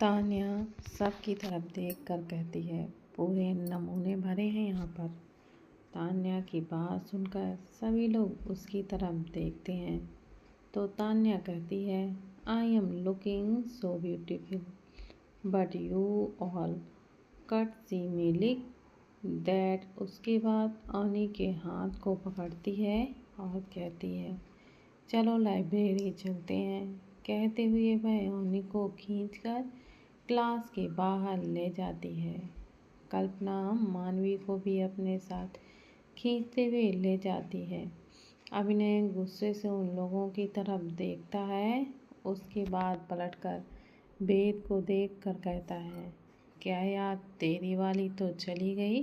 तान्या सबकी तरफ देख कर कहती है, पूरे नमूने भरे हैं यहाँ पर। तान्या की बात सुनकर सभी लोग उसकी तरफ देखते हैं तो तान्या कहती है, I am looking so beautiful but you all can't see me like that. उसके बाद अनी के हाथ को पकड़ती है और कहती है, चलो लाइब्रेरी चलते हैं। कहते हुए वह अनी को खींचकर क्लास के बाहर ले जाती है। कल्पना मानवी को भी अपने साथ खींचते हुए ले जाती है। अभिनय गुस्से से उन लोगों की तरफ देखता है। उसके बाद पलटकर वेद को देखकर कहता है, क्या यार तेरी वाली तो चली गई,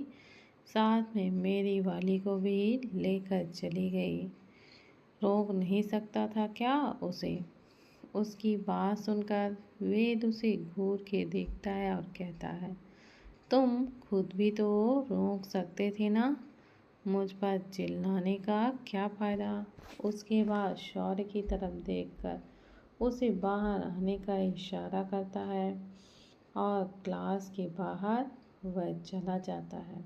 साथ में मेरी वाली को भी लेकर चली गई, रोक नहीं सकता था क्या उसे। उसकी बात सुनकर वेद उसे घूर के देखता है और कहता है, तुम खुद भी तो रोक सकते थे ना, मुझ पर चिल्लाने का क्या फ़ायदा। उसके बाद शौर्य की तरफ देखकर उसे बाहर आने का इशारा करता है और क्लास के बाहर वह चला जाता है।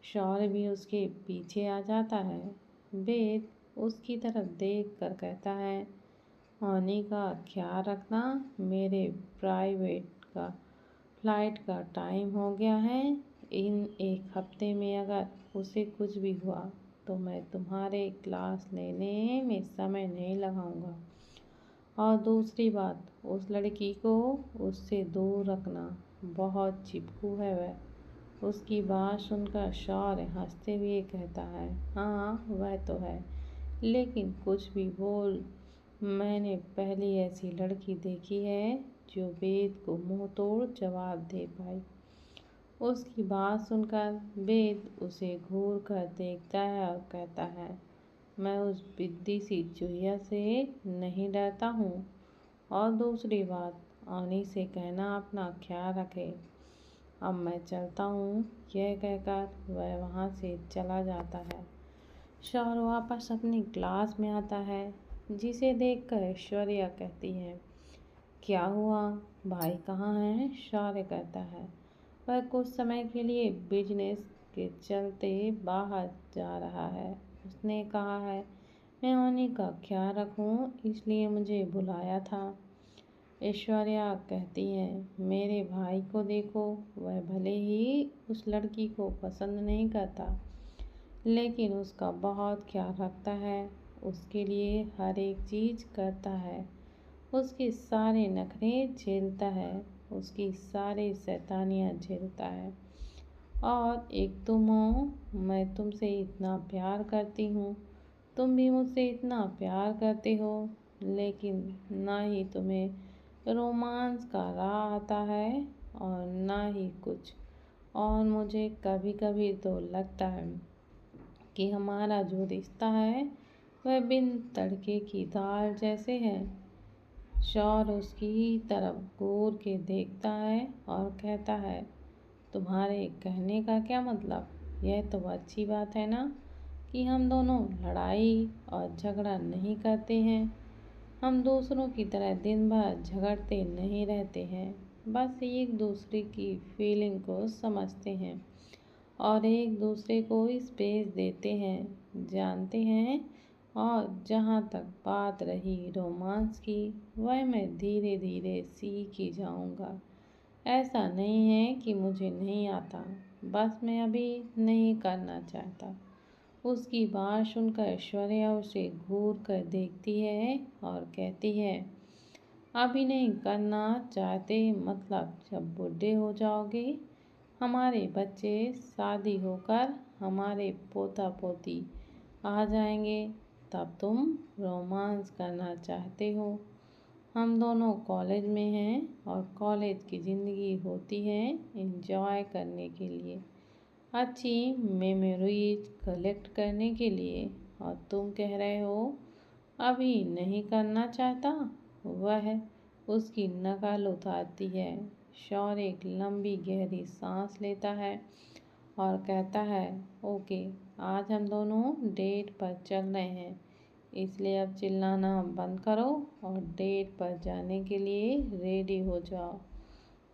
शौर्य भी उसके पीछे आ जाता है। वेद उसकी तरफ देख कर कहता है, अनी का ख्याल रखना, मेरे प्राइवेट का फ्लाइट का टाइम हो गया है। इन एक हफ्ते में अगर उसे कुछ भी हुआ तो मैं तुम्हारे क्लास लेने में समय नहीं लगाऊंगा। और दूसरी बात, उस लड़की को उससे दूर रखना, बहुत चिपकू है वह। उसकी बात सुनकर शौर्य हंसते हुए कहता है, हाँ वह तो है, लेकिन कुछ भी बोल, मैंने पहली ऐसी लड़की देखी है जो वेद को मुंह तोड़ जवाब दे पाई। उसकी बात सुनकर वेद उसे घूर कर देखता है और कहता है, मैं उस बिद्दी सी चुहिया से नहीं डरता हूँ। और दूसरी बात, अनी से कहना अपना ख्याल रखे। अब मैं चलता हूँ। यह कहकर वह वहाँ से चला जाता है। शौर्य वापस अपनी क्लास में आता है, जिसे देखकर ऐश्वर्या कहती है, क्या हुआ, भाई कहाँ हैं। शौर्य कहता है, वह कुछ समय के लिए बिजनेस के चलते बाहर जा रहा है। उसने कहा है मैं अनी का ख्याल रखूं, इसलिए मुझे बुलाया था। ऐश्वर्या कहती है, मेरे भाई को देखो, वह भले ही उस लड़की को पसंद नहीं करता, लेकिन उसका बहुत ख्याल रखता है, उसके लिए हर एक चीज़ करता है, उसके सारे नखरे झेलता है, उसकी सारी शैतानियाँ झेलता है। और एक तुम हो, मैं तुमसे इतना प्यार करती हूँ, तुम भी मुझसे इतना प्यार करते हो, लेकिन ना ही तुम्हें रोमांस का राह आता है और ना ही कुछ। और मुझे कभी कभी तो लगता है कि हमारा जो रिश्ता है वह बिन तड़के की दाल जैसे है। शौर्य उसकी तरफ घूर के देखता है और कहता है, तुम्हारे कहने का क्या मतलब। यह तो अच्छी बात है ना कि हम दोनों लड़ाई और झगड़ा नहीं करते हैं, हम दूसरों की तरह दिन भर झगड़ते नहीं रहते हैं, बस एक दूसरे की फीलिंग को समझते हैं और एक दूसरे को स्पेस देते हैं, जानते हैं। और जहाँ तक बात रही रोमांस की, वह मैं धीरे धीरे सीख ही जाऊँगा। ऐसा नहीं है कि मुझे नहीं आता, बस मैं अभी नहीं करना चाहता। उसकी बात सुनकर ऐश्वर्या उसे घूर कर देखती है और कहती है, अभी नहीं करना चाहते मतलब जब बूढ़े हो जाओगे, हमारे बच्चे शादी होकर हमारे पोता पोती आ जाएंगे, तब तुम रोमांस करना चाहते हो। हम दोनों कॉलेज में हैं और कॉलेज की ज़िंदगी होती है एंजॉय करने के लिए, अच्छी मेमोरीज कलेक्ट करने के लिए। और तुम कह रहे हो अभी नहीं करना चाहता। वह उसकी नकल उतारती है। शौर्य एक लंबी गहरी सांस लेता है और कहता है, ओके, आज हम दोनों डेट पर चल रहे हैं, इसलिए अब चिल्लाना बंद करो और डेट पर जाने के लिए रेडी हो जाओ।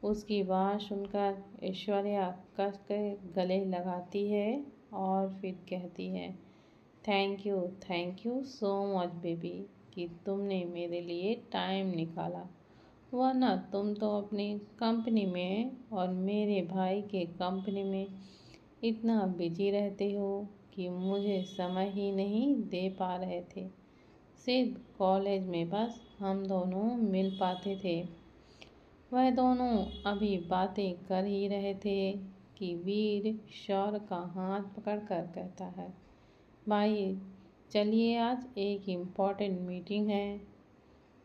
उसकी बात सुनकर ऐश्वर्या कस के गले लगाती है और फिर कहती है, thank you so much baby कि तुमने मेरे लिए टाइम निकाला, वरना तुम तो अपनी कंपनी में और मेरे भाई के कंपनी में इतना बिजी रहते हो कि मुझे समय ही नहीं दे पा रहे थे। सिर्फ कॉलेज में बस हम दोनों मिल पाते थे। वह दोनों अभी बातें कर ही रहे थे कि वीर शौर्य का हाथ पकड़कर कहता है, भाई चलिए आज एक इम्पोर्टेंट मीटिंग है।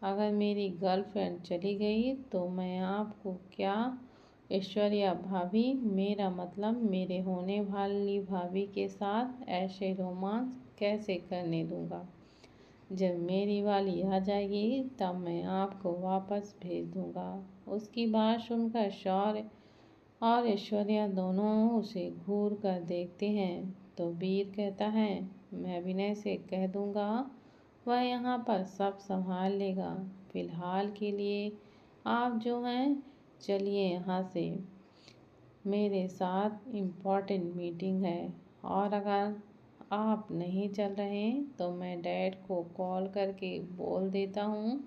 अगर मेरी गर्लफ्रेंड चली गई तो मैं आपको क्या ऐश्वर्या भाभी, मेरा मतलब मेरे होने वाली भाभी के साथ ऐसे रोमांस कैसे करने दूंगा। जब मेरी वाली आ जाएगी तब मैं आपको वापस भेज दूंगा। उसकी बात सुनकर शौर्य और ऐश्वर्या दोनों उसे घूर कर देखते हैं तो वीर कहता है, मैं विनय से कह दूंगा, वह यहाँ पर सब संभाल लेगा। फिलहाल के लिए आप जो हैं चलिए यहाँ से, मेरे साथ इम्पोर्टेंट मीटिंग है। और अगर आप नहीं चल रहे तो मैं डैड को कॉल करके बोल देता हूँ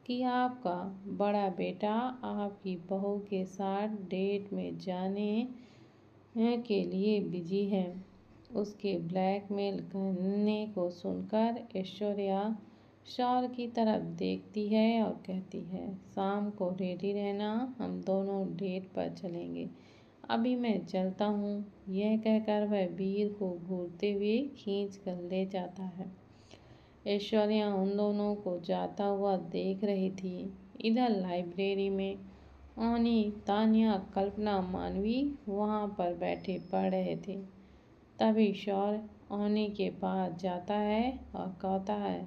कि आपका बड़ा बेटा आपकी बहू के साथ डेट में जाने के लिए बिजी है। उसके ब्लैकमेल करने को सुनकर ऐश्वर्या शौर्य की तरफ देखती है और कहती है, शाम को रेडी रहना, हम दोनों डेट पर चलेंगे। अभी मैं चलता हूँ। यह कहकर वह वीर को घूरते हुए खींच कर ले जाता है। ऐश्वर्या उन दोनों को जाता हुआ देख रही थी। इधर लाइब्रेरी में ओनी, तान्या, कल्पना, मानवी वहाँ पर बैठे पढ़ रहे थे। तभी शौर्य ओनी के पास जाता है और कहता है,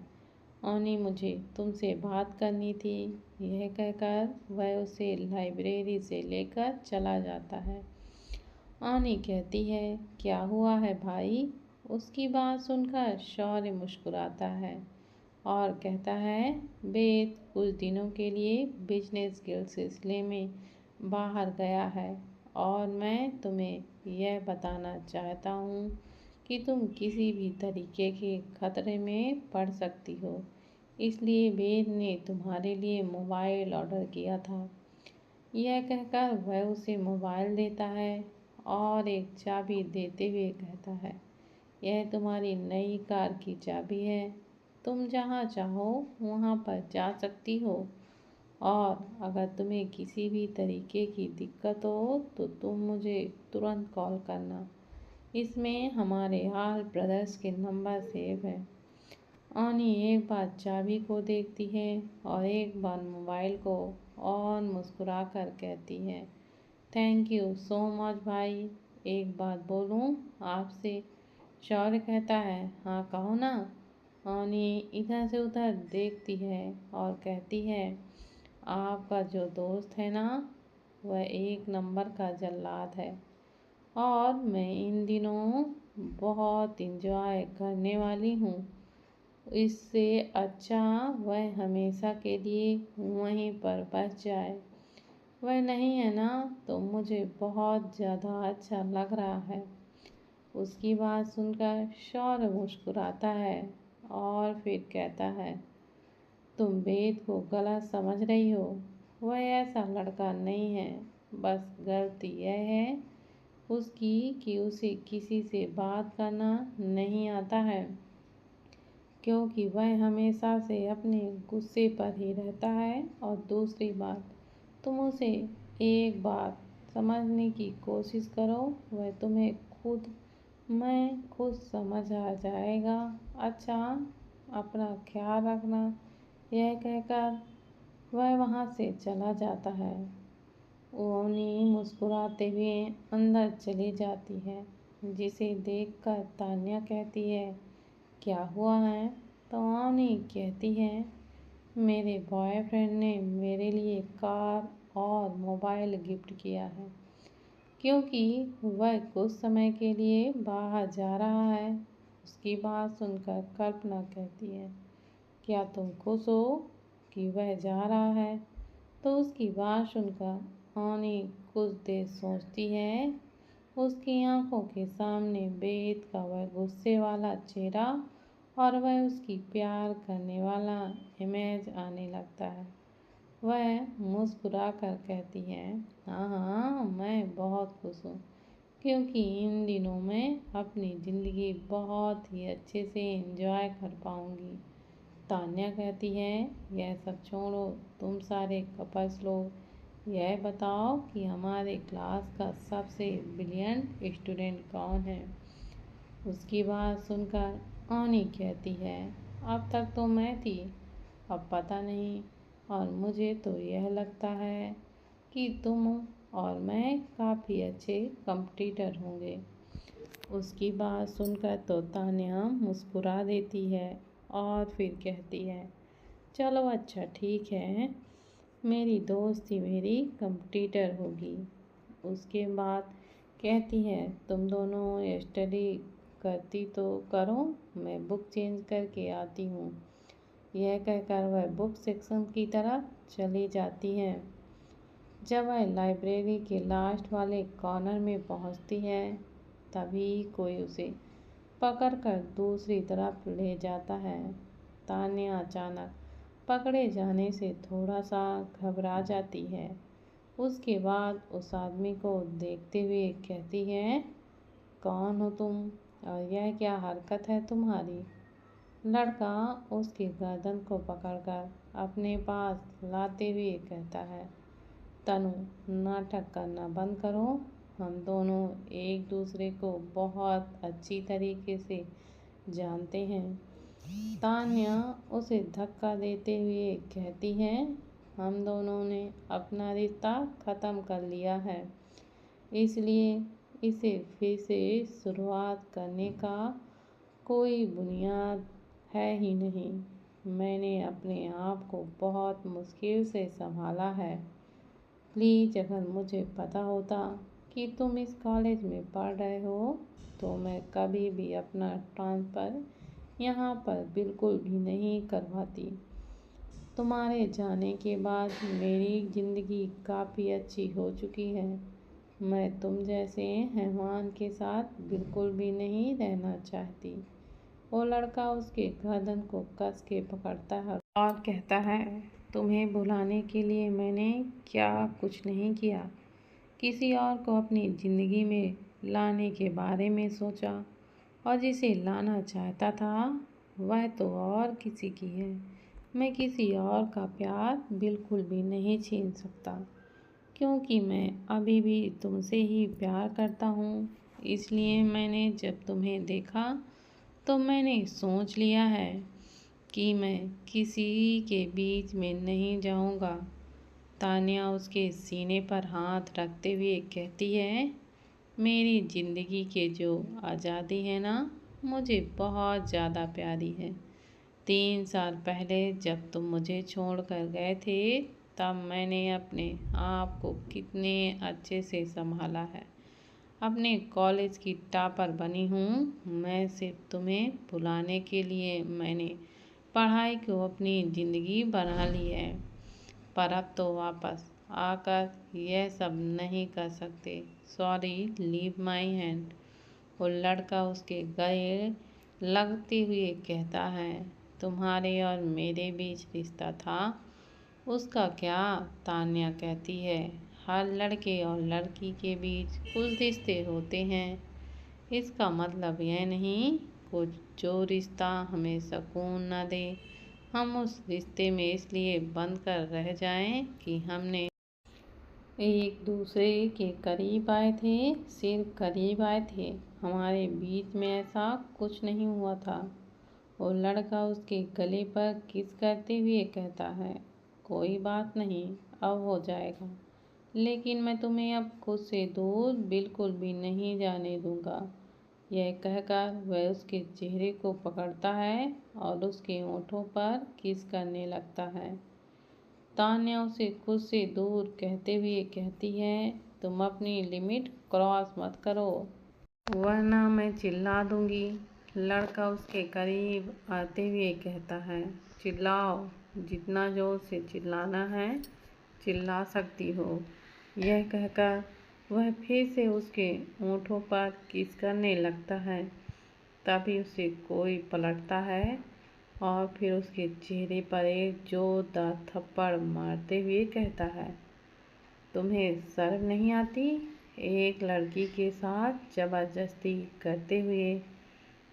ओनी मुझे तुमसे बात करनी थी। यह कहकर वह उसे लाइब्रेरी से लेकर चला जाता है। ओनी कहती है, क्या हुआ है भाई। उसकी बात सुनकर शौर्य मुस्कुराता है और कहता है, वेद कुछ दिनों के लिए बिजनेस के सिलसिले में बाहर गया है और मैं तुम्हें यह बताना चाहता हूँ कि तुम किसी भी तरीके के खतरे में पड़ सकती हो। इसलिए वेद ने तुम्हारे लिए मोबाइल ऑर्डर किया था। यह कहकर वह उसे मोबाइल देता है और एक चाबी देते हुए कहता है, यह तुम्हारी नई कार की चाबी है। तुम जहाँ चाहो वहाँ पर जा सकती हो और अगर तुम्हें किसी भी तरीके की दिक्कत हो तो तुम मुझे तुरंत कॉल करना। इसमें हमारे आल ब्रदर्स के नंबर सेव है। ओनी एक बार चाबी को देखती है और एक बार मोबाइल को और मुस्कुरा कर कहती है, थैंक यू सो मच भाई। एक बात बोलूँ आपसे। शौर्य कहता है, हाँ कहो ना। ओनी इधर से उधर देखती है और कहती है, आपका जो दोस्त है ना, वह एक नंबर का जल्लाद है और मैं इन दिनों बहुत इंजॉय करने वाली हूँ। इससे अच्छा वह हमेशा के लिए वहीं पर बस जाए। वह नहीं है ना तो मुझे बहुत ज़्यादा अच्छा लग रहा है। उसकी बात सुनकर शौर्य मुस्कुराता है और फिर कहता है, तुम वेद को गलत समझ रही हो। वह ऐसा लड़का नहीं है। बस गलती यह है उसकी कि उसे किसी से बात करना नहीं आता है, क्योंकि वह हमेशा से अपने गुस्से पर ही रहता है। और दूसरी बात, तुम उसे एक बात समझने की कोशिश करो, वह तुम्हें खुद समझ आ जाएगा। अच्छा, अपना ख्याल रखना। यह कहकर वह वहाँ से चला जाता है। ओनी मुस्कुराते हुए अंदर चली जाती है, जिसे देखकर तान्या कहती है, क्या हुआ है। तो ओनी कहती है, मेरे बॉयफ्रेंड ने मेरे लिए कार और मोबाइल गिफ्ट किया है, क्योंकि वह कुछ समय के लिए बाहर जा रहा है। उसकी बात सुनकर कल्पना कहती है, क्या तुम खुश हो कि वह जा रहा है। तो उसकी बात सुनकर ओनी कुछ देर सोचती है। उसकी आंखों के सामने बेद का वह गुस्से वाला चेहरा और वह उसकी प्यार करने वाला इमेज आने लगता है। वह मुस्कुरा कर कहती है, हाँ हाँ, मैं बहुत खुश हूँ, क्योंकि इन दिनों मैं अपनी ज़िंदगी बहुत ही अच्छे से एंजॉय कर पाऊँगी। तान्या कहती है, यह सब छोड़ो, तुम सारे कपल्स लोग यह बताओ कि हमारे क्लास का सबसे ब्रिलियंट स्टूडेंट कौन है। उसकी बात सुनकर ओनी कहती है, अब तक तो मैं थी, अब पता नहीं, और मुझे तो यह लगता है कि तुम और मैं काफ़ी अच्छे कंपटीटर होंगे। उसकी बात सुनकर तो तान्या मुस्कुरा देती है और फिर कहती है, चलो अच्छा ठीक है, मेरी दोस्ती मेरी कंपटीटर होगी। उसके बाद कहती है, तुम दोनों स्टडी करती तो करो, मैं बुक चेंज करके आती हूँ। यह कहकर वह बुक सेक्शन की तरफ चली जाती है। जब वह लाइब्रेरी के लास्ट वाले कॉर्नर में पहुँचती है, तभी कोई उसे पकड़कर दूसरी तरफ ले जाता है। तान्या अचानक पकड़े जाने से थोड़ा सा घबरा जाती है। उसके बाद उस आदमी को देखते हुए कहती है, कौन हो तुम और यह क्या हरकत है तुम्हारी। लड़का उसकी गर्दन को पकड़कर अपने पास लाते हुए कहता है, तनु, नाटक करना बंद करो, हम दोनों एक दूसरे को बहुत अच्छी तरीके से जानते हैं। तान्या उसे धक्का देते हुए कहती है, हम दोनों ने अपना रिश्ता ख़त्म कर लिया है, इसलिए इसे फिर से शुरुआत करने का कोई बुनियाद है ही नहीं। मैंने अपने आप को बहुत मुश्किल से संभाला है। प्लीज़ अगर मुझे पता होता कि तुम इस कॉलेज में पढ़ रहे हो तो मैं कभी भी अपना ट्रांसफ़र यहाँ पर बिल्कुल भी नहीं करवाती। तुम्हारे जाने के बाद मेरी ज़िंदगी काफ़ी अच्छी हो चुकी है। मैं तुम जैसे हैवान के साथ बिल्कुल भी नहीं रहना चाहती। वो लड़का उसके गर्दन को कस के पकड़ता है और कहता है, तुम्हें बुलाने के लिए मैंने क्या कुछ नहीं किया। किसी और को अपनी ज़िंदगी में लाने के बारे में सोचा और जिसे लाना चाहता था वह तो और किसी की है। मैं किसी और का प्यार बिल्कुल भी नहीं छीन सकता, क्योंकि मैं अभी भी तुमसे ही प्यार करता हूँ। इसलिए मैंने जब तुम्हें देखा तो मैंने सोच लिया है कि मैं किसी के बीच में नहीं जाऊँगा। तान्या उसके सीने पर हाथ रखते हुए कहती है, मेरी ज़िंदगी के जो आज़ादी है ना, मुझे बहुत ज़्यादा प्यारी है। 3 साल पहले जब तुम मुझे छोड़कर गए थे, तब मैंने अपने आप को कितने अच्छे से संभाला है। अपने कॉलेज की टॉपर बनी हूँ। मैं सिर्फ तुम्हें भुलाने के लिए मैंने पढ़ाई को अपनी ज़िंदगी बना ली है, पर अब तो वापस आकर यह सब नहीं कर सकते। Sorry, leave my hand. वो लड़का उसके गले लगते हुए कहता है, तुम्हारे और मेरे बीच रिश्ता था, उसका क्या। तान्या कहती है, हर लड़के और लड़की के बीच कुछ रिश्ते होते हैं। इसका मतलब यह नहीं कुछ जो रिश्ता हमें सुकून न दे, हम उस रिश्ते में इसलिए बंद कर रह जाएं कि हमने एक दूसरे के करीब आए थे, सिर्फ करीब आए थे, हमारे बीच में ऐसा कुछ नहीं हुआ था। वो लड़का उसके गले पर किस करते हुए कहता है, कोई बात नहीं, अब हो जाएगा, लेकिन मैं तुम्हें अब खुद से दूर बिल्कुल भी नहीं जाने दूंगा। यह कहकर वह उसके चेहरे को पकड़ता है और उसके होठों पर किस करने लगता है। तान्या उसे खुद से दूर कहते हुए कहती है, तुम अपनी लिमिट क्रॉस मत करो, वरना मैं चिल्ला दूंगी। लड़का उसके करीब आते हुए कहता है, चिल्लाओ, जितना जोर से चिल्लाना है चिल्ला सकती हो। यह कहकर वह फिर से उसके होंठों पर किस करने लगता है। तभी उसे कोई पलटता है और फिर उसके चेहरे पर एक जोरदार थप्पड़ मारते हुए कहता है, तुम्हें शर्म नहीं आती? एक लड़की के साथ जबरदस्ती करते हुए।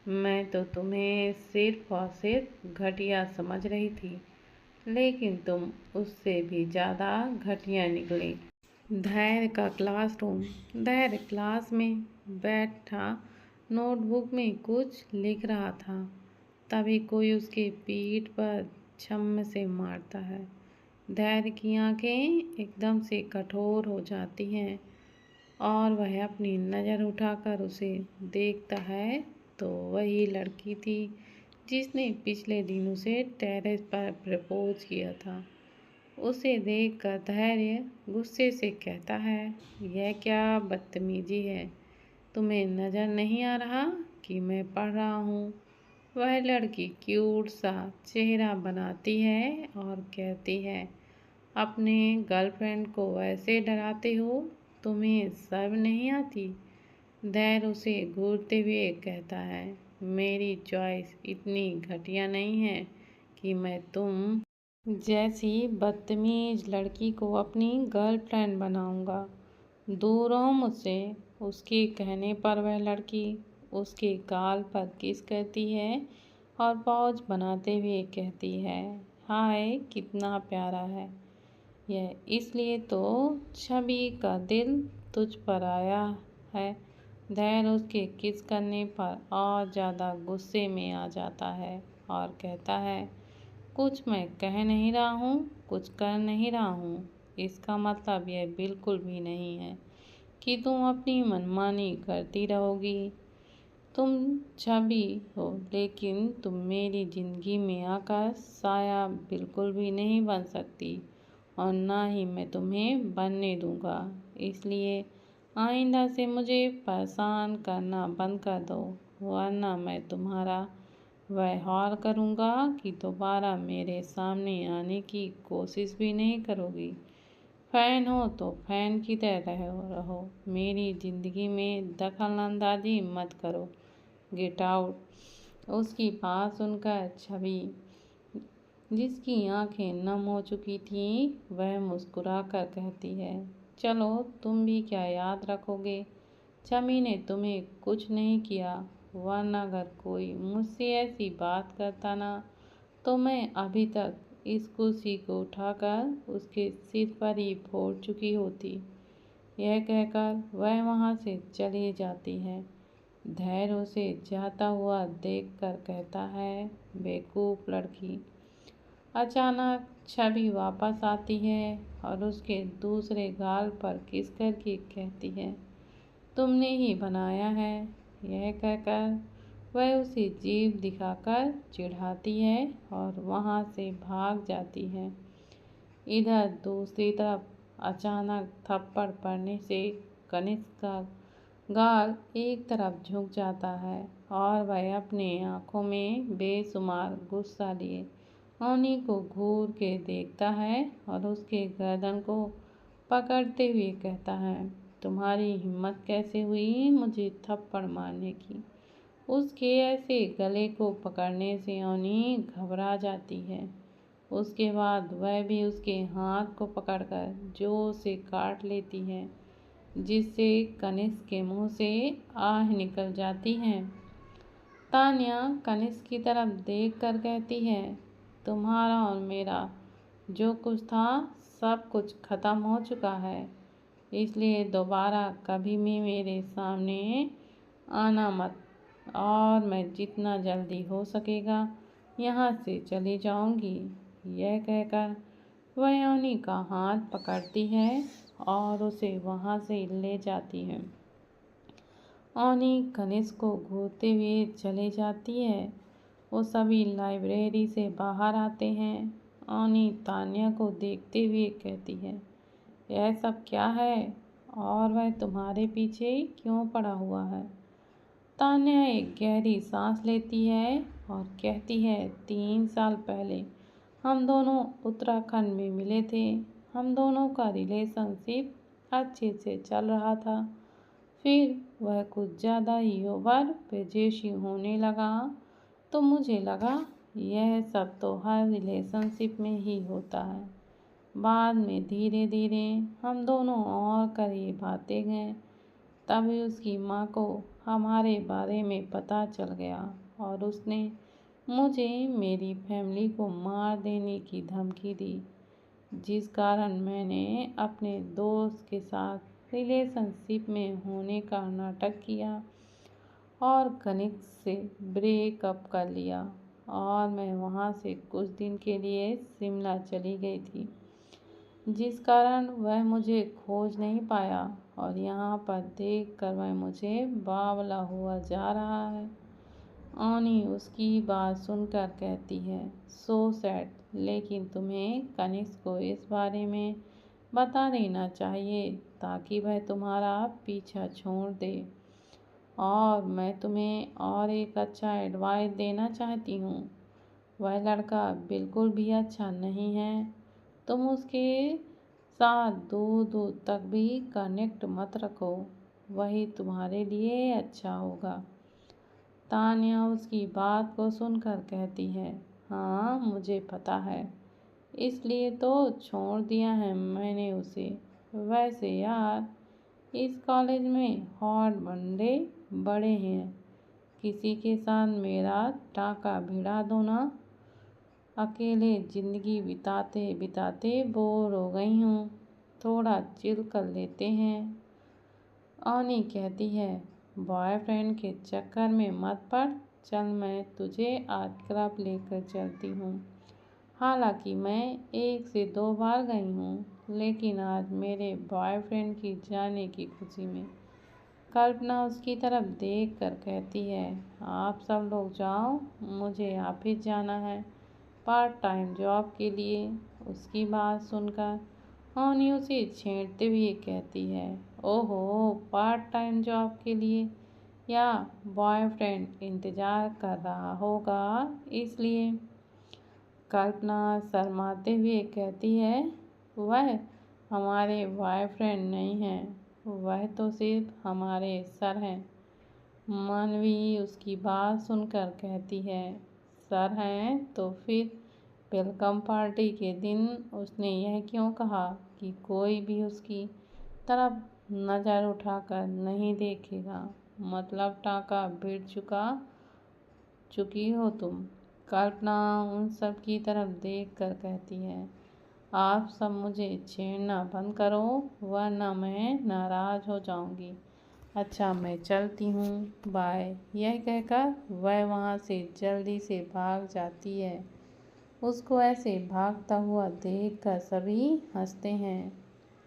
मैं तो तुम्हें सिर्फ और सिर्फ घटिया समझ रही थी, लेकिन तुम उससे भी ज़्यादा घटिया निकले। धैर्य का क्लासरूम। धैर्य क्लास में बैठा नोटबुक में कुछ लिख रहा था। तभी कोई उसके पीठ पर छम से मारता है। धैर्य की आंखें एकदम से कठोर हो जाती हैं और वह अपनी नज़र उठाकर उसे देखता है तो वही लड़की थी जिसने पिछले दिन उसे टेरेस पर प्रपोज किया था। उसे देखकर धैर्य गुस्से से कहता है, यह क्या बदतमीजी है? तुम्हें नज़र नहीं आ रहा कि मैं पढ़ रहा हूँ? वह लड़की क्यूट सा चेहरा बनाती है और कहती है, अपने गर्लफ्रेंड को वैसे डराते हो? तुम्हें शर्म नहीं आती? धैर्य उसे घूरते हुए कहता है, मेरी चॉइस इतनी घटिया नहीं है कि मैं तुम जैसी बदतमीज लड़की को अपनी गर्लफ्रेंड बनाऊंगा। दूर रहो मुझसे। उसके कहने पर वह लड़की उसके गाल पर किस करती है और पॉज बनाते हुए कहती है, हाय कितना प्यारा है यह। इसलिए तो छवि का दिल तुझ पर आया है। धैर्य उसके किस करने पर और ज़्यादा गुस्से में आ जाता है और कहता है, कुछ मैं कह नहीं रहा हूँ, कुछ कर नहीं रहा हूँ। इसका मतलब यह बिल्कुल भी नहीं है कि तुम अपनी मनमानी करती रहोगी। तुम छवि हो, लेकिन तुम मेरी ज़िंदगी में आकर साया बिल्कुल भी नहीं बन सकती और ना ही मैं तुम्हें बनने दूँगा। इसलिए आइंदा से मुझे परेशान करना बंद कर दो, वरना मैं तुम्हारा व्यवहार करूँगा कि दोबारा मेरे सामने आने की कोशिश भी नहीं करोगी। फ़ैन हो तो फ़ैन की तरह रहो, मेरी ज़िंदगी में दखल अंदाजी मत करो। Get out. उसकी बात सुनकर छवि, जिसकी आंखें नम हो चुकी थीं, वह मुस्कुराकर कहती है, चलो तुम भी क्या याद रखोगे? छवि ने तुम्हें कुछ नहीं किया, वरना अगर कोई मुझसे ऐसी बात करता ना तो मैं अभी तक इस कुर्सी को उठाकर उसके सिर पर ही फोड़ चुकी होती। यह कहकर वह वहाँ से चली जाती है। धैर्य उसे जाता हुआ देखकर कहता है, बेवकूफ़ लड़की। अचानक छवि वापस आती है और उसके दूसरे गाल पर किस करके कहती है, तुमने ही बनाया है। यह कहकर वह उसे जीभ दिखाकर चिढ़ाती है और वहाँ से भाग जाती है। इधर दूसरी तरफ अचानक थप्पड़ पड़ने से कनिष्क का गाल एक तरफ झुक जाता है और वह अपने आँखों में बेशुमार गुस्सा लिए ओनी को घूर के देखता है और उसके गर्दन को पकड़ते हुए कहता है, तुम्हारी हिम्मत कैसे हुई मुझे थप्पड़ मारने की? उसके ऐसे गले को पकड़ने से ओनी घबरा जाती है। उसके बाद वह भी उसके हाथ को पकड़कर जोर से काट लेती है, जिससे कनिष्क के मुंह से आह निकल जाती है। तान्या कनिष्क की तरफ देख कर कहती है, तुम्हारा और मेरा जो कुछ था सब कुछ खत्म हो चुका है, इसलिए दोबारा कभी भी मेरे सामने आना मत और मैं जितना जल्दी हो सकेगा यहाँ से चली जाऊँगी। यह कहकर वह ओनी का हाथ पकड़ती है और उसे वहाँ से ले जाती है। ओनी कनिष्क को घूरते हुए चले जाती है। वो सभी लाइब्रेरी से बाहर आते हैं। ओनी तान्या को देखते हुए कहती है, यह सब क्या है और वह तुम्हारे पीछे क्यों पड़ा हुआ है? तान्या एक गहरी सांस लेती है और कहती है, 3 साल पहले हम दोनों उत्तराखंड में मिले थे। हम दोनों का रिलेशनशिप अच्छे से चल रहा था। फिर वह कुछ ज़्यादा ही ओवर पेचेशी होने लगा, तो मुझे लगा यह सब तो हर रिलेशनशिप में ही होता है। बाद में धीरे धीरे हम दोनों और करीब आते गए। तभी उसकी माँ को हमारे बारे में पता चल गया और उसने मुझे मेरी फैमिली को मार देने की धमकी दी, जिस कारण मैंने अपने दोस्त के साथ रिलेशनशिप में होने का नाटक किया और कनिष्क से ब्रेकअप कर लिया और मैं वहाँ से कुछ दिन के लिए शिमला चली गई थी, जिस कारण वह मुझे खोज नहीं पाया और यहाँ पर देखकर वह मुझे बावला हुआ जा रहा है। ऑनी उसकी बात सुनकर कहती है, सो सैड, लेकिन तुम्हें कनिष्क को इस बारे में बता देना चाहिए ताकि वह तुम्हारा पीछा छोड़ दे। और मैं तुम्हें और एक अच्छा एडवाइस देना चाहती हूँ, वह लड़का बिल्कुल भी अच्छा नहीं है। तुम उसके साथ दूर दूर तक भी कनेक्ट मत रखो, वही तुम्हारे लिए अच्छा होगा। तान्या उसकी बात को सुनकर कहती है, हाँ मुझे पता है, इसलिए तो छोड़ दिया है मैंने उसे। वैसे यार, इस कॉलेज में हॉट बंदे बड़े हैं, किसी के साथ मेरा टाका भिड़ा दो ना। अकेले ज़िंदगी बिताते बिताते बोर हो गई हूँ, थोड़ा चिल कर लेते हैं। ऑनी कहती है, बॉयफ्रेंड के चक्कर में मत पड़, चल मैं तुझे आज क्लब लेकर चलती हूँ। हालांकि मैं 1 से 2 बार गई हूँ, लेकिन आज मेरे बॉयफ्रेंड की जाने की खुशी में। कल्पना उसकी तरफ देख कर कहती है, आप सब लोग जाओ, मुझे ऑफिस जाना है पार्ट टाइम जॉब के लिए। उसकी बात सुनकर ऑनी उसे छेड़ते हुए कहती है, ओहो, पार्ट टाइम जॉब के लिए, या बॉयफ्रेंड इंतज़ार कर रहा होगा इसलिए। कल्पना शर्माते हुए कहती है, वह हमारे बॉयफ्रेंड नहीं है, वह तो सिर्फ हमारे सर हैं। मानवी उसकी बात सुनकर कहती है, सर हैं तो फिर वेलकम पार्टी के दिन उसने यह क्यों कहा कि कोई भी उसकी तरफ नज़र उठाकर नहीं देखेगा, मतलब टाका भिड़ चुकी हो तुम। कल्पना उन सब की तरफ देख कर कहती है, आप सब मुझे छेड़ना बंद करो, वरना मैं नाराज़ हो जाऊंगी। अच्छा मैं चलती हूँ, बाय। यह कहकर वह वहाँ से जल्दी से भाग जाती है। उसको ऐसे भागता हुआ देखकर सभी हंसते हैं।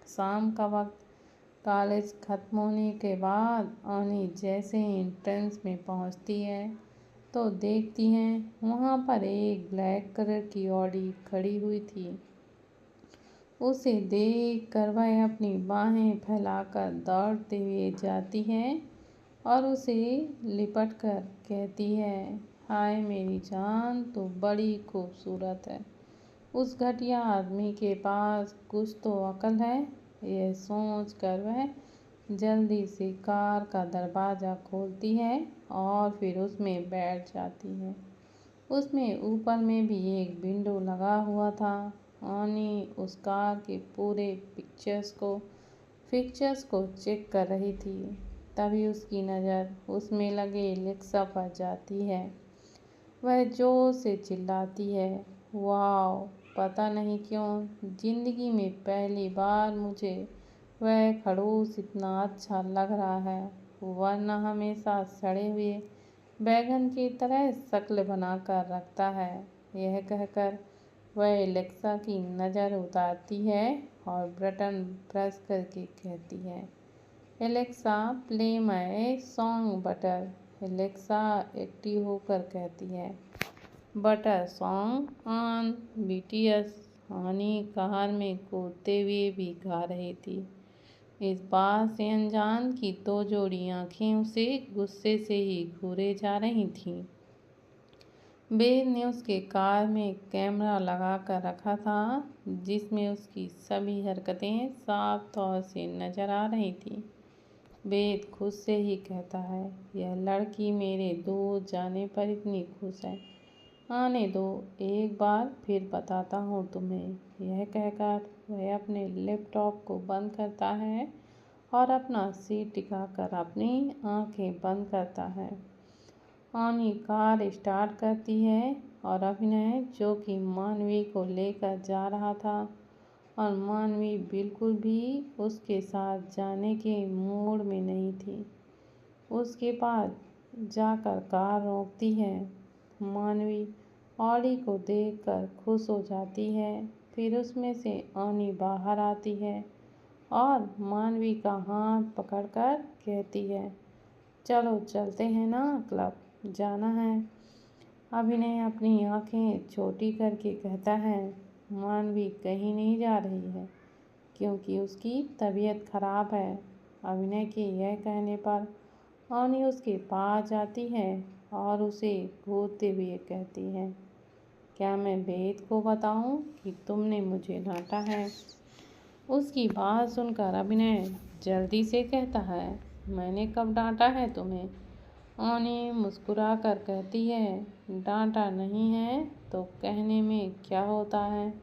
शाम का वक्त, कॉलेज खत्म होने के बाद ऑनी जैसे एंट्रेंस में पहुँचती है तो देखती है वहाँ पर एक ब्लैक कलर की ऑडी खड़ी हुई थी। उसे देखकर वह अपनी बाहें फैलाकर दौड़ते हुए जाती है और उसे लिपट कर कहती है, हाय मेरी जान, तो बड़ी खूबसूरत है। उस घटिया आदमी के पास कुछ तो अकल है। यह सोच कर वह जल्दी से कार का दरवाज़ा खोलती है और फिर उसमें बैठ जाती है। उसमें ऊपर में भी एक विंडो लगा हुआ था। ऑनी उस कार के पूरे पिक्चर्स को चेक कर रही थी। तभी उसकी नज़र उसमें लगे एलेक्सा पर जाती है। वह जोर से चिल्लाती है, वाह, पता नहीं क्यों ज़िंदगी में पहली बार मुझे वह खड़ूस इतना अच्छा लग रहा है, वरना हमेशा सड़े हुए बैगन की तरह शक्ल बनाकर रखता है। यह कहकर वह एलेक्सा की नज़र उतारती है और बटन प्रेस करके कहती है, Alexa play my song Butter. Alexa active होकर कहती है, बटर सॉन्ग ऑन बीटीएस। ऑनी कार में कूदते हुए भी गा रही थी। इस बात से अनजान की 2 जोड़ी आंखें उसे गुस्से से ही घूरे जा रही थीं। वेद ने उसके कार में कैमरा लगा कर रखा था जिसमें उसकी सभी हरकतें साफ तौर से नजर आ रही थी। वेद खुद से ही कहता है, यह लड़की मेरे दूर जाने पर इतनी खुश है। आने दो, एक बार फिर बताता हूँ तुम्हें। यह कहकर वह अपने लैपटॉप को बंद करता है और अपना सिर टिकाकर अपनी आंखें बंद करता है। आनी कार स्टार्ट करती है और अभिनय, जो कि मानवी को लेकर जा रहा था और मानवी बिल्कुल भी उसके साथ जाने के मूड में नहीं थी, उसके पास जाकर कार रोकती है। मानवी ऑडी को देखकर खुश हो जाती है। फिर उसमें से आनी बाहर आती है और मानवी का हाथ पकड़कर कहती है, चलो चलते हैं ना, क्लब जाना है। अभिनय अपनी आंखें छोटी करके कहता है, मानवी कहीं नहीं जा रही है क्योंकि उसकी तबीयत खराब है। अभिनय के यह कहने पर आनी उसके पास जाती है और उसे घूरते हुए कहती है, क्या मैं वेद को बताऊं कि तुमने मुझे डांटा है? उसकी बात सुनकर अभिनय जल्दी से कहता है, मैंने कब डांटा है तुम्हें? आनी मुस्कुरा कर कहती है, डांटा नहीं है तो कहने में क्या होता है,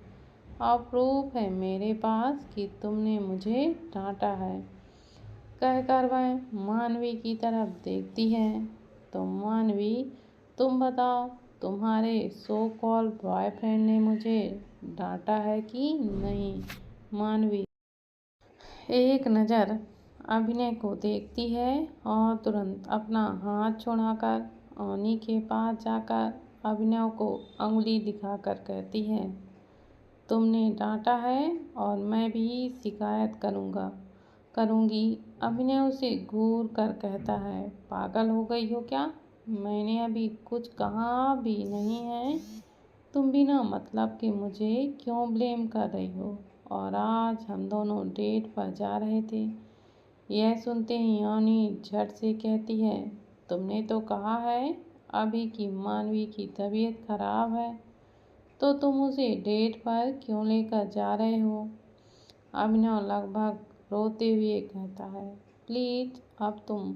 और प्रूफ है मेरे पास कि तुमने मुझे डांटा है। कहकर वह मानवी की तरफ देखती है। तो मानवी, तुम बताओ, तुम्हारे सो कॉल बॉयफ्रेंड ने मुझे डांटा है कि नहीं? मानवी एक नज़र अभिनय को देखती है और तुरंत अपना हाथ छुड़ाकर आनी के पास जाकर अभिनय को उंगली दिखाकर कहती है, तुमने डांटा है और मैं भी शिकायत करूँगी। अभिनय उसे घूर कर कहता है, पागल हो गई हो क्या? मैंने अभी कुछ कहा भी नहीं है। तुम बिना मतलब के मुझे क्यों ब्लेम कर रही हो? और आज हम दोनों डेट पर जा रहे थे। यह सुनते ही यानी झट से कहती है, तुमने तो कहा है अभी कि मानवी की तबीयत खराब है, तो तुम उसे डेट पर क्यों लेकर जा रहे हो? अभिनव लगभग रोते हुए कहता है, प्लीज़ अब तुम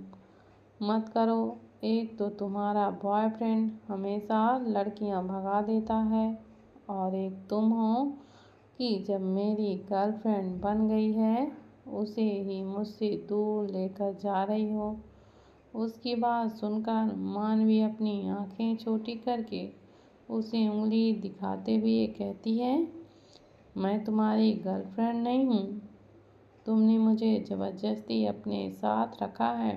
मत करो। एक तो तुम्हारा बॉयफ्रेंड हमेशा लड़कियां भगा देता है और एक तुम हो कि जब मेरी गर्लफ्रेंड बन गई है उसे ही मुझसे दूर लेकर जा रही हो। उसकी बात सुनकर मानवी अपनी आंखें छोटी करके उसे उंगली दिखाते हुए कहती है, मैं तुम्हारी गर्लफ्रेंड नहीं हूँ। तुमने मुझे ज़बरदस्ती अपने साथ रखा है।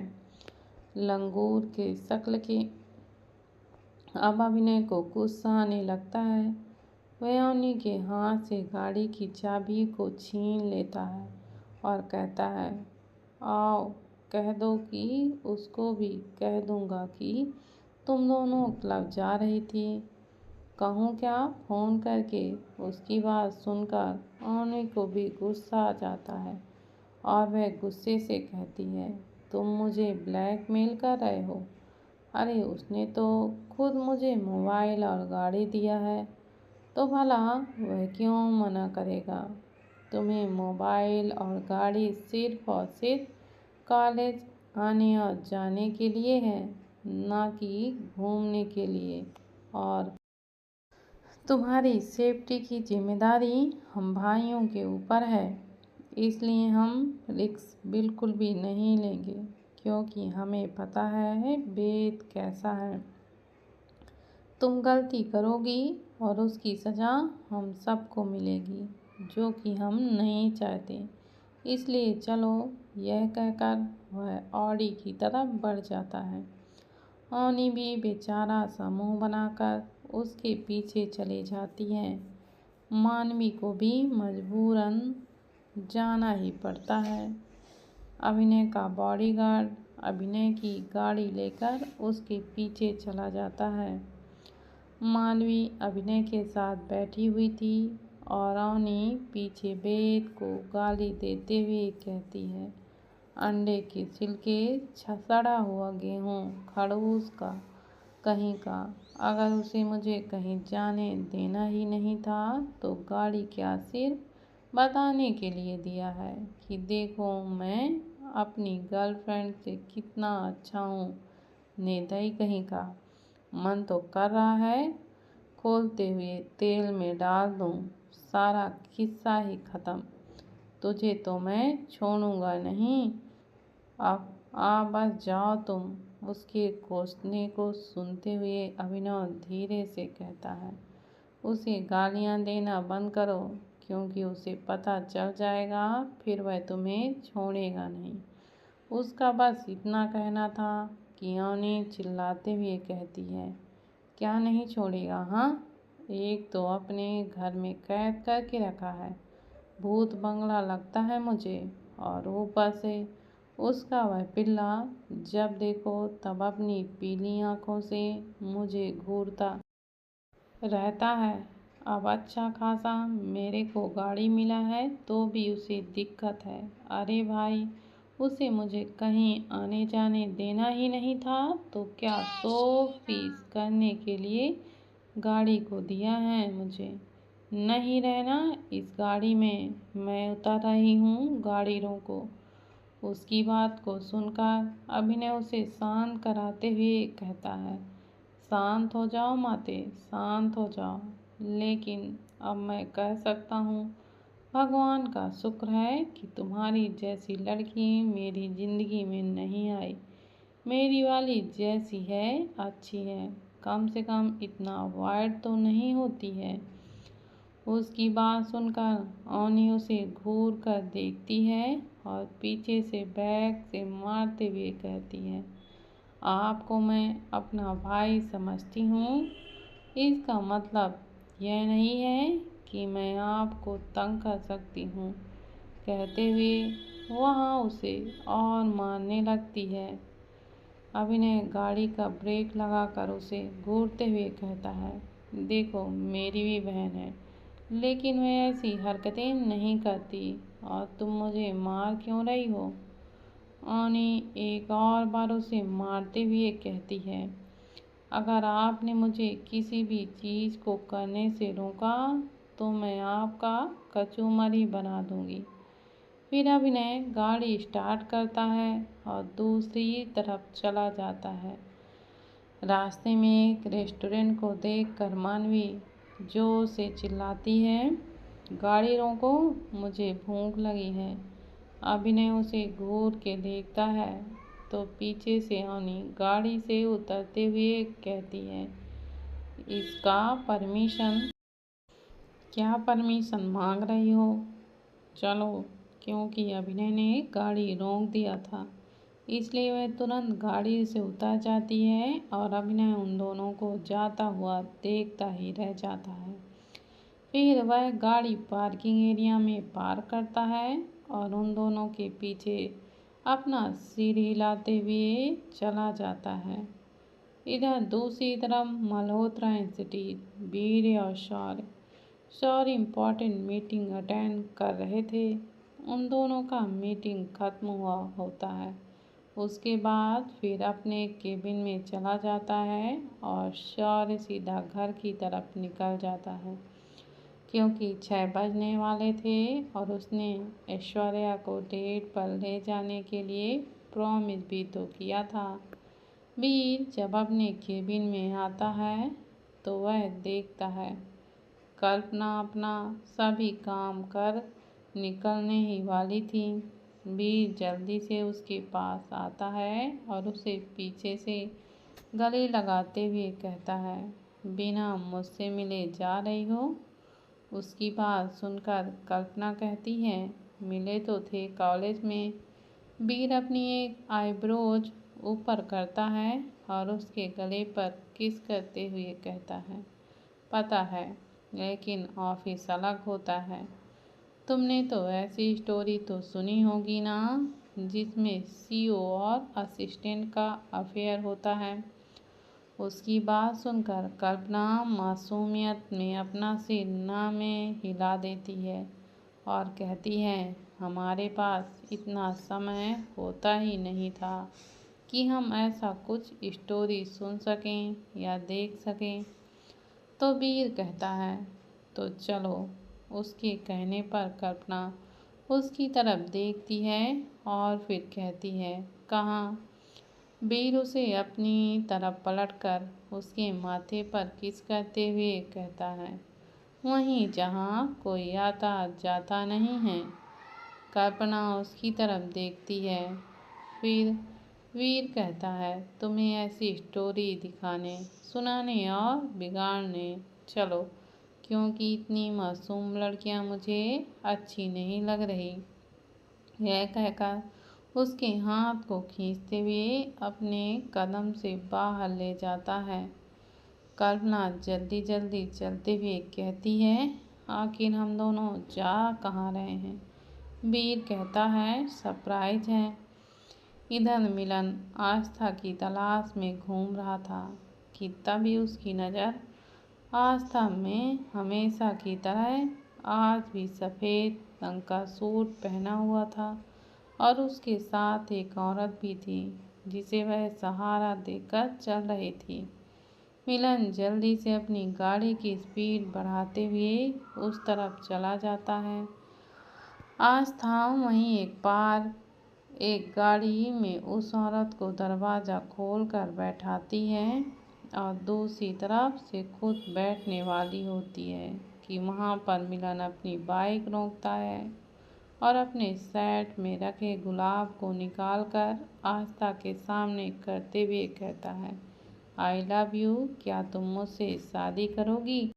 लंगूर के शक्ल के अब अभिनय को गुस्सा आने लगता है। वह उन्हीं के हाथ से गाड़ी की चाबी को छीन लेता है और कहता है, आओ कह दो कि उसको भी कह दूंगा कि तुम दोनों क्लब जा रही थी। कहूँ क्या फ़ोन करके? उसकी बात सुनकर आनी को भी गुस्सा आ जाता है और वह गुस्से से कहती है, तुम मुझे ब्लैकमेल कर रहे हो? अरे उसने तो खुद मुझे मोबाइल और गाड़ी दिया है, तो भला वह क्यों मना करेगा? तुम्हें मोबाइल और गाड़ी सिर्फ और सिर्फ कॉलेज आने और जाने के लिए है, ना कि घूमने के लिए। और तुम्हारी सेफ्टी की जिम्मेदारी हम भाइयों के ऊपर है, इसलिए हम रिस्क बिल्कुल भी नहीं लेंगे क्योंकि हमें पता है वेद कैसा है। तुम गलती करोगी और उसकी सज़ा हम सबको मिलेगी, जो कि हम नहीं चाहते। इसलिए चलो। यह कहकर वह ऑडी की तरफ बढ़ जाता है। ऑनी भी बेचारा सा मुँह बनाकर उसके पीछे चली जाती है। मानवी को भी मजबूरन जाना ही पड़ता है। अभिनय का बॉडीगार्ड अभिनय की गाड़ी लेकर उसके पीछे चला जाता है। मानवी अभिनय के साथ बैठी हुई थी और अवनी पीछे वेद को गाली देते हुए कहती है, अंडे के छिलके, सड़ा हुआ गेहूँ, खड़ूस का कहीं का। अगर उसे मुझे कहीं जाने देना ही नहीं था तो गाड़ी क्या सिर्फ बताने के लिए दिया है कि देखो मैं अपनी गर्लफ्रेंड से कितना अच्छा हूँ। निर्दयी कहीं का। मन तो कर रहा है खोलते हुए तेल में डाल दूँ सारा किस्सा ही ख़त्म। तुझे तो मैं छोड़ूंगा नहीं। अब बस जाओ तुम। उसके कोसने को सुनते हुए अभिनव धीरे से कहता है, उसे गालियाँ देना बंद करो क्योंकि उसे पता चल जाएगा फिर वह तुम्हें छोड़ेगा नहीं। उसका बस इतना कहना था कि अवनी चिल्लाते हुए कहती है, क्या नहीं छोड़ेगा हाँ? एक तो अपने घर में कैद करके रखा है, भूत बंगला लगता है मुझे। और ऊपर से उसका वह पिल्ला जब देखो तब अपनी पीली आंखों से मुझे घूरता रहता है। अब अच्छा खासा मेरे को गाड़ी मिला है तो भी उसे दिक्कत है। अरे भाई, उसे मुझे कहीं आने जाने देना ही नहीं था तो क्या 100 फीस करने के लिए गाड़ी को दिया है मुझे। नहीं रहना इस गाड़ी में, मैं उतर रही हूँ गाड़ी रोको। उसकी बात को सुनकर अभिनय उसे शांत कराते हुए कहता है, शांत हो जाओ माते, शांत हो जाओ। लेकिन अब मैं कह सकता हूँ भगवान का शुक्र है कि तुम्हारी जैसी लड़की मेरी ज़िंदगी में नहीं आई। मेरी वाली जैसी है अच्छी है, कम से कम इतना अवॉइड तो नहीं होती है। उसकी बात सुनकर अवनी उसे घूर कर देखती है और पीछे से बैग से मारते हुए कहती है, आपको मैं अपना भाई समझती हूँ, इसका मतलब यह नहीं है कि मैं आपको तंग कर सकती हूँ। कहते हुए वहाँ उसे और मारने लगती है। अभिनय गाड़ी का ब्रेक लगाकर उसे घूरते हुए कहता है, देखो मेरी भी बहन है लेकिन वह ऐसी हरकतें नहीं करती और तुम मुझे मार क्यों रही हो। अवनी एक और बार उसे मारते हुए कहती है, अगर आपने मुझे किसी भी चीज़ को करने से रोका तो मैं आपका कचूमर ही बना दूंगी। फिर अभिनय गाड़ी स्टार्ट करता है और दूसरी तरफ चला जाता है। रास्ते में एक रेस्टोरेंट को देखकर मानवी जोर से चिल्लाती है, गाड़ी रोको, मुझे भूख लगी है। अभिनय उसे घूर के देखता है तो पीछे से अवनी गाड़ी से उतरते हुए कहती है, इसका परमिशन क्या परमिशन मांग रही हो? चलो। क्योंकि अभिनय ने गाड़ी रोक दिया था इसलिए वह तुरंत गाड़ी से उतर जाती है और अभिनय उन दोनों को जाता हुआ देखता ही रह जाता है। फिर वह गाड़ी पार्किंग एरिया में पार्क करता है और उन दोनों के पीछे अपना सिर हिलाते हुए चला जाता है। इधर दूसरी तरफ मल्होत्रा इंस्टीट्यूट वीर और शौर्य इम्पोर्टेंट मीटिंग अटेंड कर रहे थे। उन दोनों का मीटिंग खत्म हुआ होता है। उसके बाद फिर अपने केबिन में चला जाता है और शौर्य सीधा घर की तरफ निकल जाता है क्योंकि 6 बजने वाले थे और उसने ऐश्वर्या को डेट पर ले जाने के लिए प्रॉमिस भी तो किया था। वीर जब अपने केबिन में आता है तो वह देखता है कल्पना अपना सभी काम कर निकलने ही वाली थी। वीर जल्दी से उसके पास आता है और उसे पीछे से गले लगाते हुए कहता है, बिना मुझसे मिले जा रही हो? उसकी बात सुनकर कल्पना कहती है, मिले तो थे कॉलेज में। वीर अपनी एक आईब्रोज ऊपर करता है और उसके गले पर किस करते हुए कहता है, पता है लेकिन ऑफिस अलग होता है। तुमने तो ऐसी स्टोरी तो सुनी होगी ना जिसमें सीईओ और असिस्टेंट का अफेयर होता है। उसकी बात सुनकर कल्पना मासूमियत में अपना सिर ना में हिला देती है और कहती है, हमारे पास इतना समय होता ही नहीं था कि हम ऐसा कुछ स्टोरी सुन सकें या देख सकें। तो वीर कहता है, तो चलो। उसके कहने पर कल्पना उसकी तरफ देखती है और फिर कहती है, कहाँ? वीर उसे अपनी तरफ पलटकर उसके माथे पर किस करते हुए कहता है, वहीं जहाँ कोई आता जाता नहीं है। कल्पना उसकी तरफ देखती है। फिर वीर कहता है, तुम्हें ऐसी स्टोरी दिखाने, सुनाने और बिगाड़ने चलो, क्योंकि इतनी मासूम लड़कियां मुझे अच्छी नहीं लग रही। यह कहकर उसके हाथ को खींचते हुए अपने कदम से बाहर ले जाता है। कल्पना जल्दी जल्दी चलते हुए कहती है, आखिर हम दोनों जा कहाँ रहे हैं? वीर कहता है, सरप्राइज है। इधर मिलन आस्था की तलाश में घूम रहा था कि तभी उसकी नज़र आस्था में हमेशा की तरह आज भी सफ़ेद रंग का सूट पहना हुआ था और उसके साथ एक औरत भी थी जिसे वह सहारा देकर चल रही थी। मिलन जल्दी से अपनी गाड़ी की स्पीड बढ़ाते हुए उस तरफ चला जाता है। आस्था वहीं एक गाड़ी में उस औरत को दरवाज़ा खोलकर बैठाती है और दूसरी तरफ से खुद बैठने वाली होती है कि वहाँ पर मिलन अपनी बाइक रोकता है और अपने सेट में रखे गुलाब को निकालकर आस्था के सामने करते हुए कहता है, आई लव यू, क्या तुम मुझसे शादी करोगी?